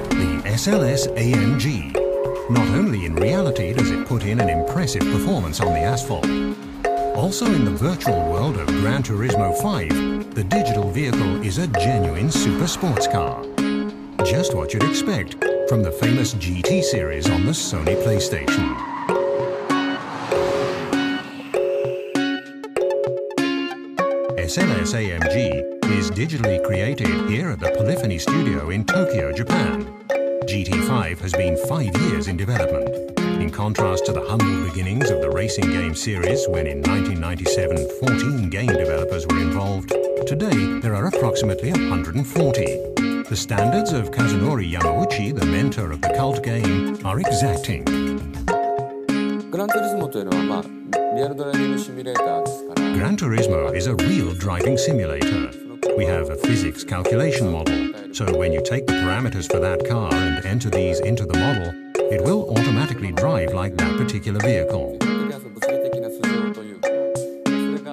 The SLS AMG. Not only in reality does it put in an impressive performance on the asphalt, also in the virtual world of Gran Turismo 5, the digital vehicle is a genuine super sports car. Just what you'd expect from the famous GT series on the Sony PlayStation. SLS AMG is digitally created here at the Polyphony Studio in Tokyo, Japan. GT5 has been 5 years in development. In contrast to the humble beginnings of the racing game series when in 1997 14 game developers were involved, today there are approximately 140. The standards of Kazunori Yamauchi, the mentor of the cult game, are exacting. Gran Turismo is a real driving simulator. We have a physics calculation model, so when you take the parameters for that car and enter these into the model, it will automatically drive like that particular vehicle.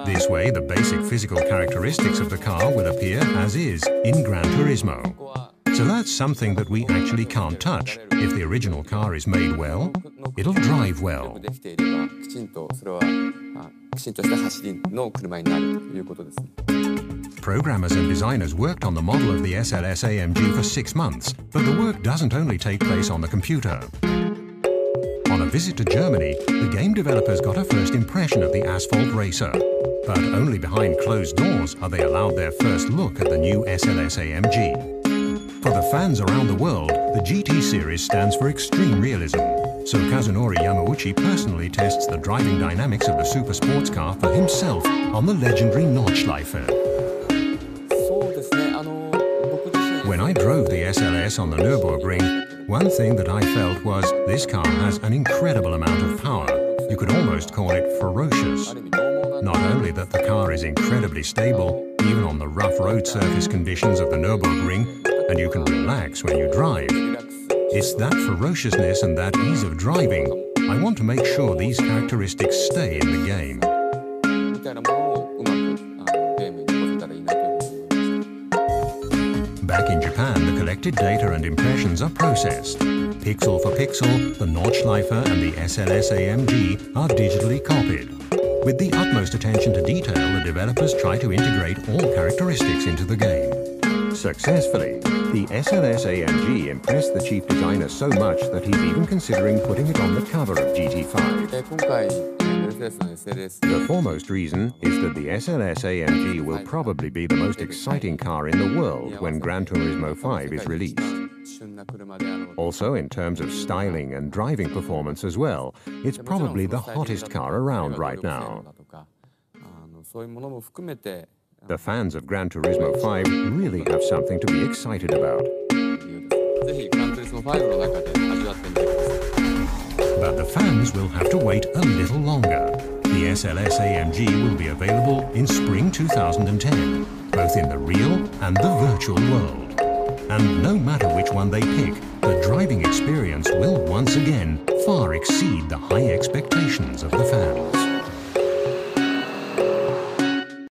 This way, the basic physical characteristics of the car will appear as is in Gran Turismo. So that's something that we actually can't touch. If the original car is made well, it'll drive well. Programmers and designers worked on the model of the SLS AMG for 6 months, but the work doesn't only take place on the computer. On a visit to Germany, the game developers got a first impression of the asphalt racer. But only behind closed doors are they allowed their first look at the new SLS AMG. For the fans around the world, the GT series stands for extreme realism. So Kazunori Yamauchi personally tests the driving dynamics of the super sports car for himself on the legendary Nordschleife. When I drove the SLS on the Nürburgring, one thing that I felt was this car has an incredible amount of power. You could almost call it ferocious. Not only that the car is incredibly stable, even on the rough road surface conditions of the Nürburgring, and you can relax when you drive. It's that ferociousness and that ease of driving. I want to make sure these characteristics stay in the game. Back in Japan, the collected data and impressions are processed. Pixel for pixel, the Nordschleife and the SLS AMG are digitally copied. With the utmost attention to detail, the developers try to integrate all characteristics into the game. Successfully, the SLS AMG impressed the chief designer so much that he's even considering putting it on the cover of GT5. The foremost reason is that the SLS AMG will probably be the most exciting car in the world when Gran Turismo 5 is released. Also, in terms of styling and driving performance as well, it's probably the hottest car around right now. The fans of Gran Turismo 5 really have something to be excited about. But the fans will have to wait a little longer. The SLS AMG will be available in spring 2010, both in the real and the virtual world. And no matter which one they pick, the driving experience will once again far exceed the high expectations of the fans.